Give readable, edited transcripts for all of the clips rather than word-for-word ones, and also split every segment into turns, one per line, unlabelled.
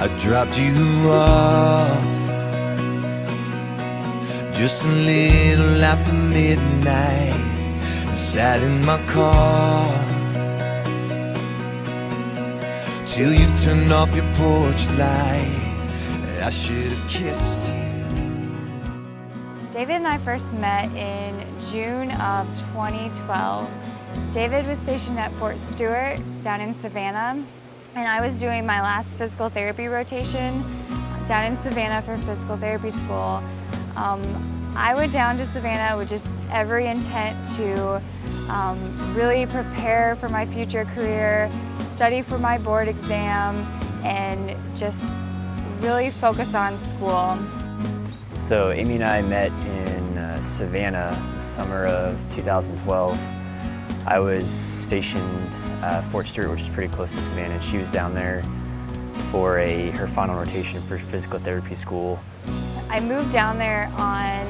I dropped you off just a little after midnight and sat in my car till you turned off your porch light. I should have kissed you.
David and I first met in June of 2012. David was stationed at Fort Stewart down in Savannah, and I was doing my last physical therapy rotation down in Savannah for physical therapy school. I went down to Savannah with just every intent to really prepare for my future career, study for my board exam, and just really focus on school.
So Amy and I met in Savannah, summer of 2012. I was stationed at Fort Stewart, which is pretty close to Savannah, and she was down there for her final rotation for physical therapy school.
I moved down there on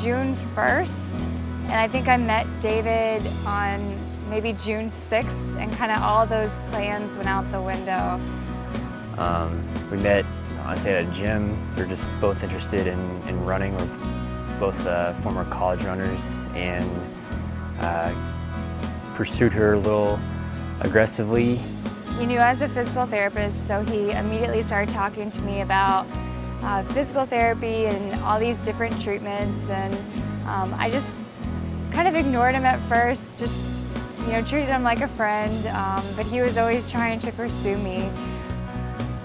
June 1st, and I think I met David on maybe June 6th, and kind of all those plans went out the window.
We met, honestly, at a gym. We were just both interested in running. We're both former college runners, and pursued her a little aggressively.
He knew I was a physical therapist, so he immediately started talking to me about physical therapy and all these different treatments, and I just kind of ignored him at first, just treated him like a friend, but he was always trying to pursue me.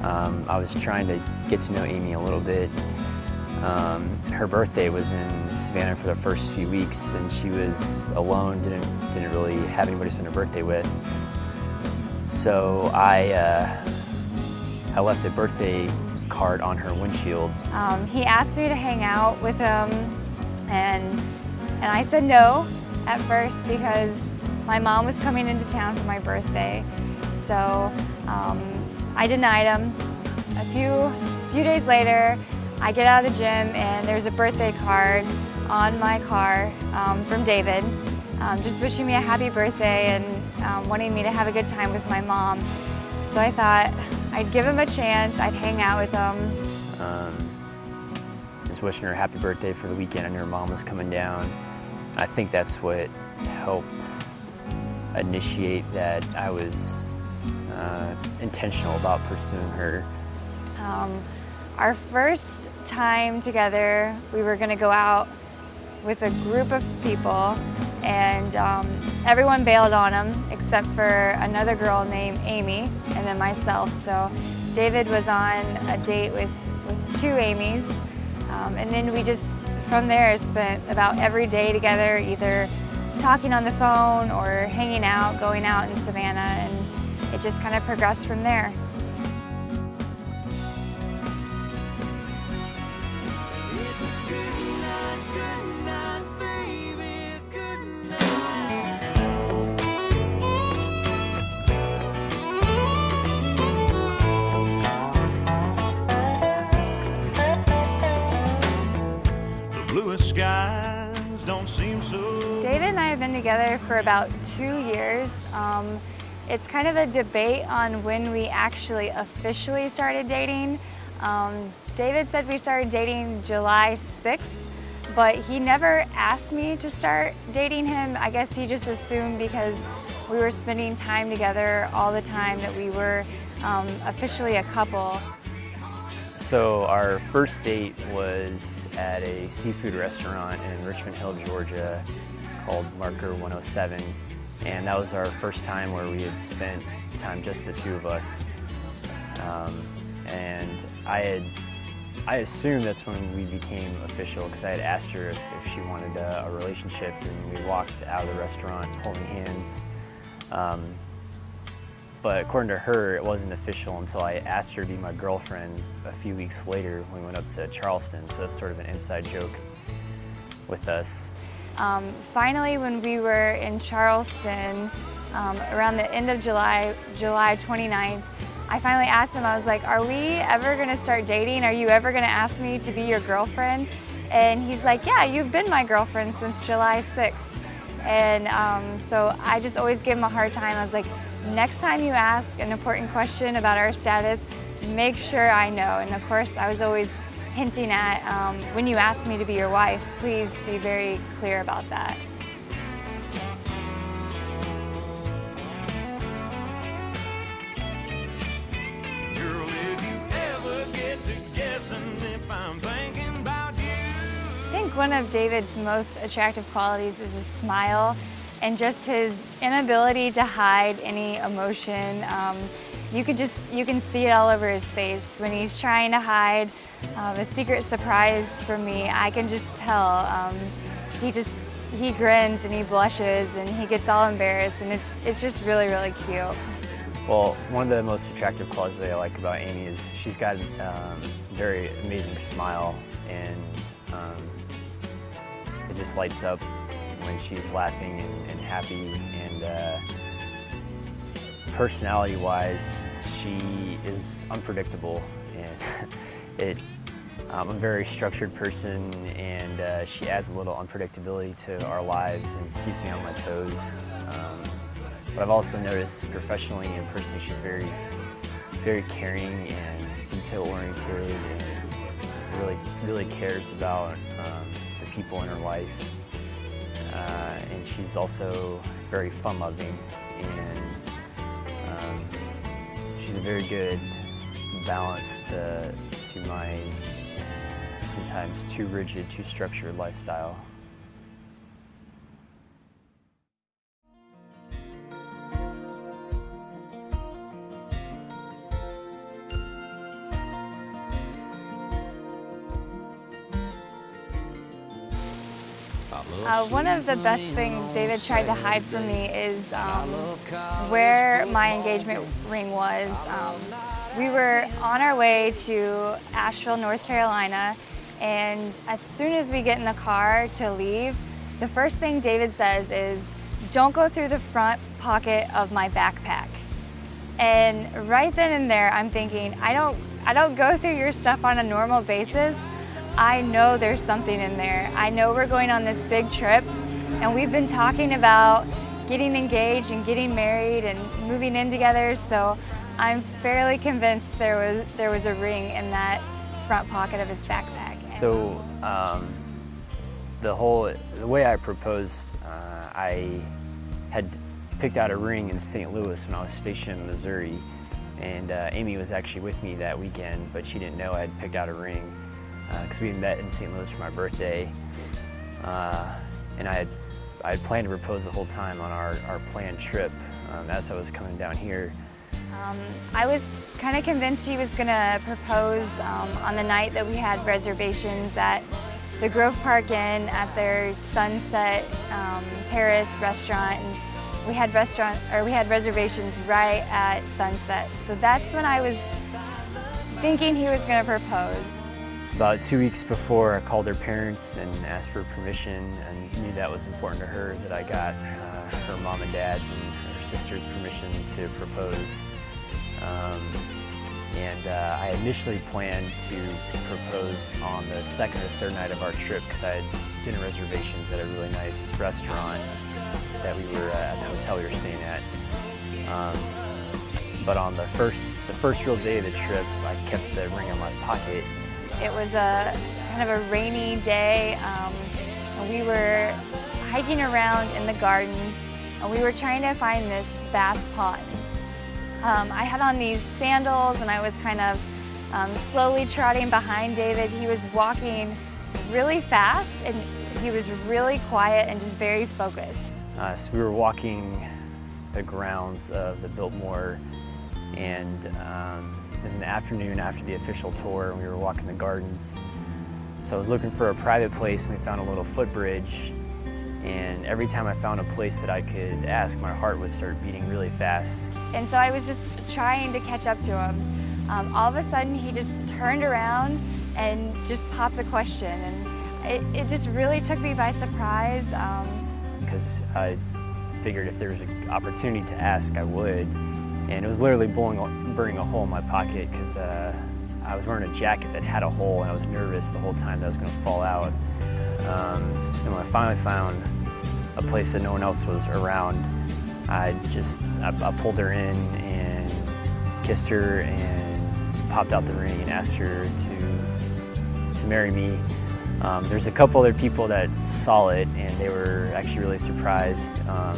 I was trying to get to know Amy a little bit. Her birthday was in Savannah for the first few weeks, and she was alone, didn't really have anybody to spend her birthday with. So I left a birthday card on her windshield.
He asked me to hang out with him, and I said no at first because my mom was coming into town for my birthday. So I denied him. A few days later, I get out of the gym and there's a birthday card on my car from David, just wishing me a happy birthday and wanting me to have a good time with my mom. So I thought I'd give him a chance, I'd hang out with him.
Just wishing her a happy birthday for the weekend. I knew her mom was coming down. I think that's what helped initiate that I was intentional about pursuing her.
Our first time together, we were going to go out with a group of people, and everyone bailed on him except for another girl named Amy and then myself. So David was on a date with two Amys, and then we just from there spent about every day together, either talking on the phone or hanging out, going out in Savannah, and it just kind of progressed from there.
Skies don't seem so.
David and I have been together for about 2 years. It's kind of a debate on when we actually officially started dating. David said we started dating July 6th, but he never asked me to start dating him. I guess he just assumed because we were spending time together all the time that we were officially a couple.
So our first date was at a seafood restaurant in Richmond Hill, Georgia called Marker 107, and that was our first time where we had spent time just the two of us. And I assumed that's when we became official, because I had asked her if she wanted a relationship, and we walked out of the restaurant holding hands. But according to her, it wasn't official until I asked her to be my girlfriend a few weeks later when we went up to Charleston. So that's sort of an inside joke with us.
Finally, when we were in Charleston, around the end of July 29th, I finally asked him, I was like, are we ever gonna start dating? Are you ever gonna ask me to be your girlfriend? And he's like, yeah, you've been my girlfriend since July 6th. And so I just always give him a hard time. I was like, next time you ask an important question about our status, make sure I know. And of course, I was always hinting at, when you ask me to be your wife, please be very clear about that.
Girl, if you ever get to guessing if I'm thinking about you.
I think one of David's most attractive qualities is his smile and just his inability to hide any emotion. You can see it all over his face. When he's trying to hide a secret surprise from me, I can just tell. He grins and he blushes and he gets all embarrassed, and it's just really, really cute.
Well, one of the most attractive qualities that I like about Amy is she's got a very amazing smile, and it just lights up when she's laughing and happy. And personality-wise, she is unpredictable, and I'm a very structured person, and she adds a little unpredictability to our lives and keeps me on my toes. But I've also noticed professionally and personally, she's very, very caring and detail-oriented, and really cares about the people in her life. And she's also very fun-loving, and she's a very good balance to my sometimes too rigid, too structured lifestyle.
One of the best things David tried to hide from me is where my engagement ring was. We were on our way to Asheville, North Carolina, and as soon as we get in the car to leave, the first thing David says is, "Don't go through the front pocket of my backpack." And right then and there, I'm thinking, I don't go through your stuff on a normal basis. I know there's something in there. I know we're going on this big trip, and we've been talking about getting engaged and getting married and moving in together, so I'm fairly convinced there was a ring in that front pocket of his backpack.
So the way I proposed, I had picked out a ring in St. Louis when I was stationed in Missouri, and Amy was actually with me that weekend, but she didn't know I had picked out a ring because we had met in St. Louis for my birthday, and I had planned to propose the whole time on our planned trip as I was coming down here.
I was kind of convinced he was going to propose on the night that we had reservations at the Grove Park Inn at their Sunset Terrace restaurant, and we had reservations right at Sunset. So that's when I was thinking he was going to propose.
It's about 2 weeks before I called her parents and asked for permission, and knew that was important to her, that I got her mom and dad's and her sister's permission to propose. I initially planned to propose on the second or third night of our trip, because I had dinner reservations at a really nice restaurant that we were at the hotel we were staying at. But on the first real day of the trip, I kept the ring in my pocket.
It was a kind of a rainy day, and we were hiking around in the gardens, and we were trying to find this bass pond. I had on these sandals, and I was kind of slowly trotting behind David. He was walking really fast, and he was really quiet and just very focused.
So we were walking the grounds of the Biltmore, and it was an afternoon after the official tour, and we were walking the gardens. So I was looking for a private place, and we found a little footbridge. And every time I found a place that I could ask, my heart would start beating really fast.
And so I was just trying to catch up to him. All of a sudden, he just turned around and just popped the question. And it just really took me by surprise.
Because I figured if there was an opportunity to ask, I would. And it was literally burning a hole in my pocket, because I was wearing a jacket that had a hole, and I was nervous the whole time that I was going to fall out. And when I finally found a place that no one else was around, I pulled her in and kissed her and popped out the ring and asked her to marry me. There's a couple other people that saw it, and they were actually really surprised. I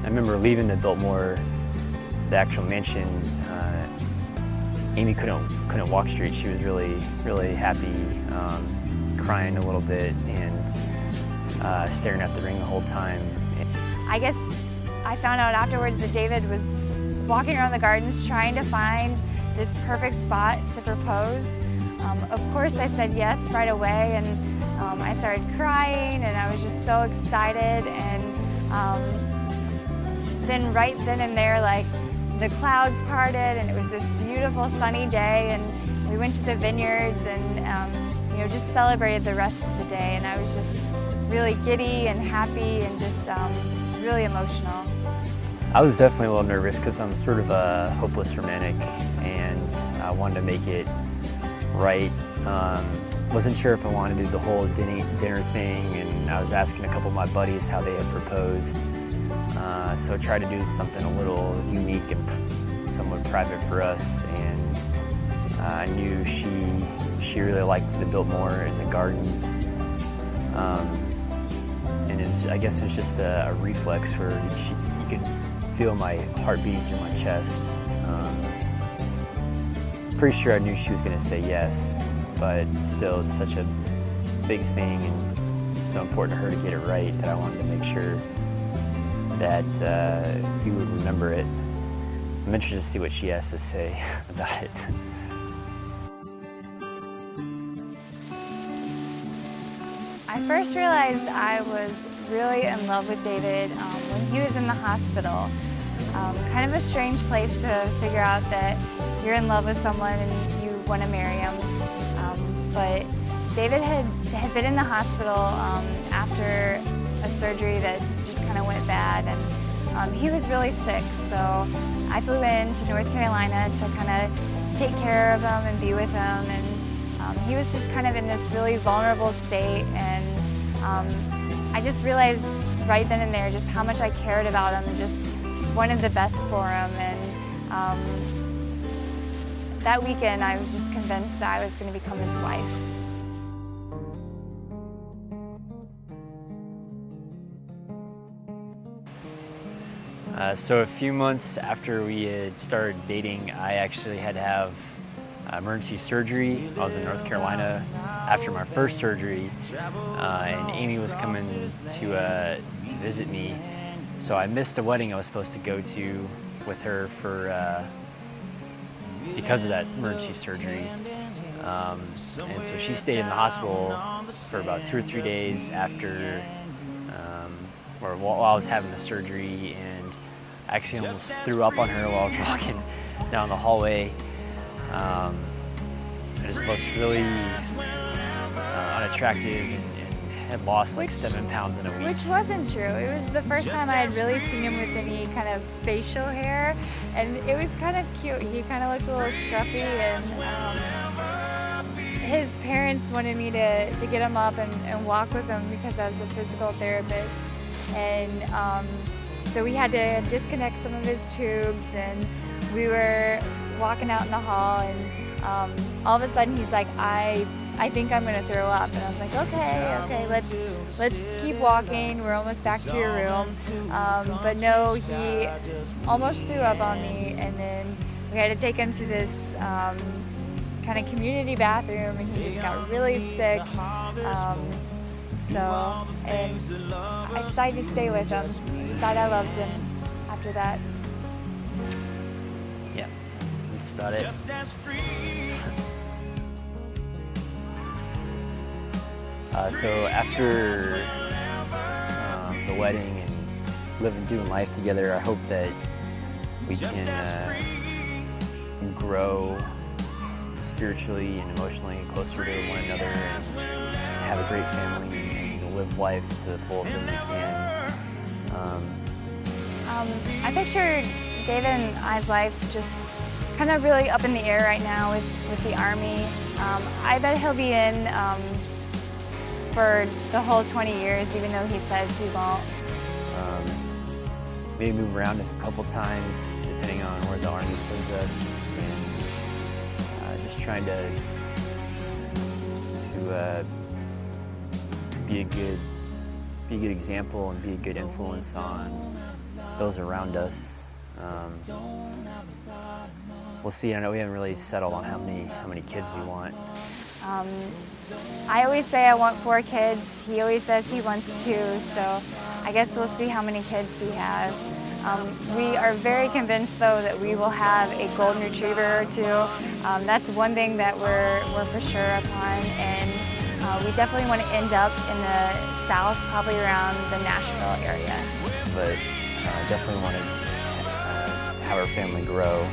remember leaving the Biltmore, the actual mansion. Amy couldn't walk straight. She was really happy, crying a little bit, and staring at the ring the whole time.
I guess I found out afterwards that David was walking around the gardens trying to find this perfect spot to propose. Of course I said yes right away, and I started crying, and I was just so excited. And then right then and there, like, the clouds parted, and it was this beautiful sunny day, and we went to the vineyards and you know, just celebrated the rest of the day. And I was just really giddy and happy and just really emotional.
I was definitely a little nervous because I'm sort of a hopeless romantic, and I wanted to make it right. Wasn't sure if I wanted to do the whole dinner thing, and I was asking a couple of my buddies how they had proposed. So I tried to do something a little unique and somewhat private for us, and I knew she really liked the Biltmore and the gardens. And I guess it was just a reflex where you could feel my heart beating through my chest. Pretty sure I knew she was going to say yes, but still, it's such a big thing and so important to her to get it right that I wanted to make sure that you would remember it. I'm interested to see what she has to say about it.
I first realized I was really in love with David when he was in the hospital. Kind of a strange place to figure out that you're in love with someone and you want to marry him. But David had been in the hospital after a surgery that just kind of went bad, and he was really sick. So I flew in to North Carolina to kind of take care of him and be with him. And he was just kind of in this really vulnerable state, and I just realized right then and there just how much I cared about him and just wanted the best for him. And that weekend I was just convinced that I was going to become his wife.
So a few months after we had started dating, I actually had to have emergency surgery. I was in North Carolina after my first surgery, and Amy was coming to visit me. So I missed a wedding I was supposed to go to with her because of that emergency surgery. And so she stayed in the hospital for about 2 or 3 days after, or while I was having the surgery, and I actually almost threw up on her while I was walking down the hallway. I just looked really unattractive and had lost like 7 pounds in a week.
Which wasn't true. It was the first time I had really seen him with any kind of facial hair, and it was kind of cute. He kind of looked a little scruffy, and his parents wanted me to get him up and walk with him because I was a physical therapist. And so we had to disconnect some of his tubes, and we were walking out in the hall, and all of a sudden he's like, I think I'm gonna throw up. And I was like, okay, let's keep walking. We're almost back to your room. But no, he almost threw up on me, and then we had to take him to this kind of community bathroom, and he just got really sick. And I decided to stay with him. I decided I loved him after that.
Yeah, that's about it. So after the wedding and doing life together, I hope that we can grow spiritually and emotionally closer to one another, and have a great family, and live life to the fullest as we can.
I picture David and I's life just kind of really up in the air right now with the Army. I bet he'll be in for the whole 20 years, even though he says he won't.
Maybe move around a couple times, depending on where the Army sends us, and just trying to be a good example and be a good influence on those around us. We'll see. I know we haven't really settled on how many kids we want.
I always say I want 4 kids. He always says he wants 2, so I guess we'll see how many kids we have. We are very convinced, though, that we will have a golden retriever or 2. That's one thing that we're for sure upon, and we definitely want to end up in the South, probably around the Nashville area.
But definitely want to have our family grow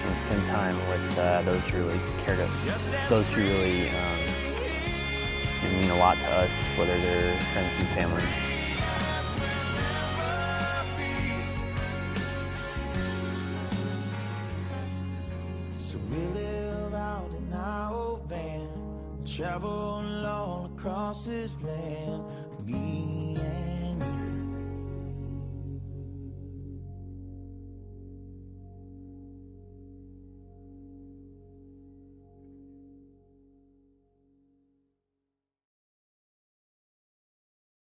and spend time with those who really care to, those who really mean a lot to us, whether they're friends and family.
So we live out in our old van, travel all across this land. Me